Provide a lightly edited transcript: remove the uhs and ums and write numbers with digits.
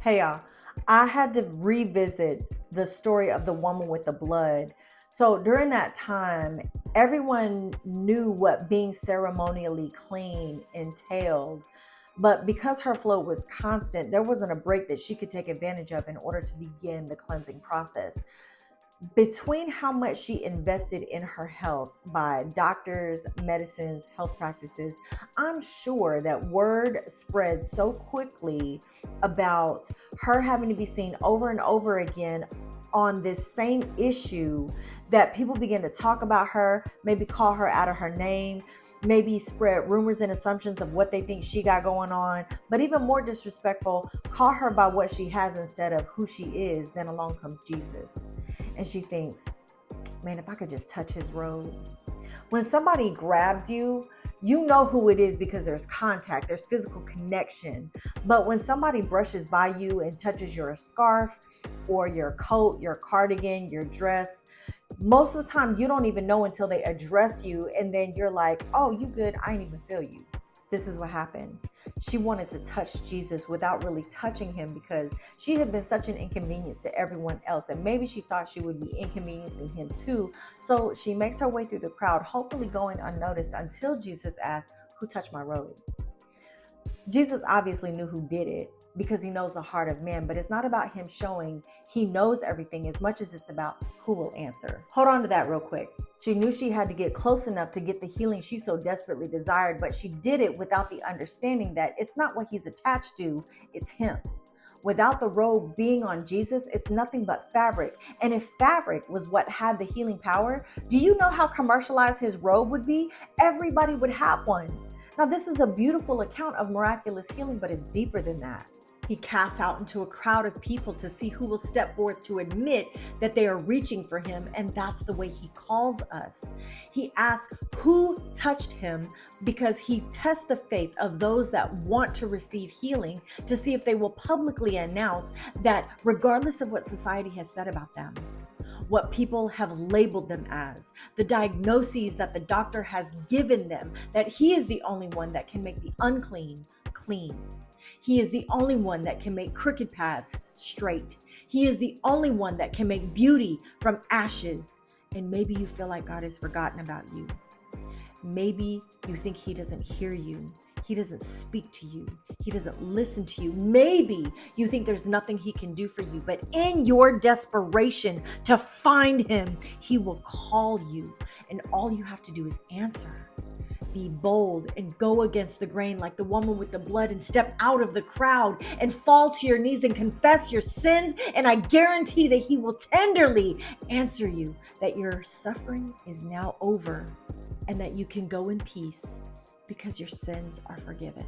Hey y'all, I had to revisit the story of the woman with the blood. So during that time, everyone knew what being ceremonially clean entailed. But because her flow was constant, there wasn't a break that she could take advantage of in order to begin the cleansing process. Between how much she invested in her health by doctors, medicines, health practices, I'm sure that word spread so quickly about her having to be seen over and over again on this same issue that people began to talk about her, maybe call her out of her name, maybe spread rumors and assumptions of what they think she got going on, but even more disrespectful, call her by what she has instead of who she is. Then along comes Jesus. And she thinks, man, if I could just touch his robe. When somebody grabs you, you know who it is because there's contact, there's physical connection. But when somebody brushes by you and touches your scarf or your coat, your cardigan, your dress, most of the time you don't even know until they address you. And then you're like, oh, you good? I ain't even feel you. This is what happened. She wanted to touch Jesus without really touching him because she had been such an inconvenience to everyone else that maybe she thought she would be inconveniencing him too. So she makes her way through the crowd, hopefully going unnoticed until Jesus asks, who touched my robe? Jesus obviously knew who did it because he knows the heart of man, but it's not about him showing he knows everything as much as it's about who will answer. Hold on to that real quick. She knew she had to get close enough to get the healing she so desperately desired, but she did it without the understanding that it's not what he's attached to, it's him. Without the robe being on Jesus, it's nothing but fabric. And if fabric was what had the healing power, do you know how commercialized his robe would be? Everybody would have one. Now, this is a beautiful account of miraculous healing, but it's deeper than that. He casts out into a crowd of people to see who will step forth to admit that they are reaching for him, and that's the way he calls us. He asks who touched him because he tests the faith of those that want to receive healing to see if they will publicly announce that regardless of what society has said about them, what people have labeled them as, the diagnoses that the doctor has given them, that he is the only one that can make the unclean clean. He is the only one that can make crooked paths straight. He is the only one that can make beauty from ashes. And maybe you feel like God has forgotten about you. Maybe you think he doesn't hear you. He doesn't speak to you. He doesn't listen to you. Maybe you think there's nothing he can do for you, but in your desperation to find him, he will call you. And all you have to do is answer. Be bold and go against the grain like the woman with the blood and step out of the crowd and fall to your knees and confess your sins. And I guarantee that he will tenderly answer you that your suffering is now over and that you can go in peace because your sins are forgiven.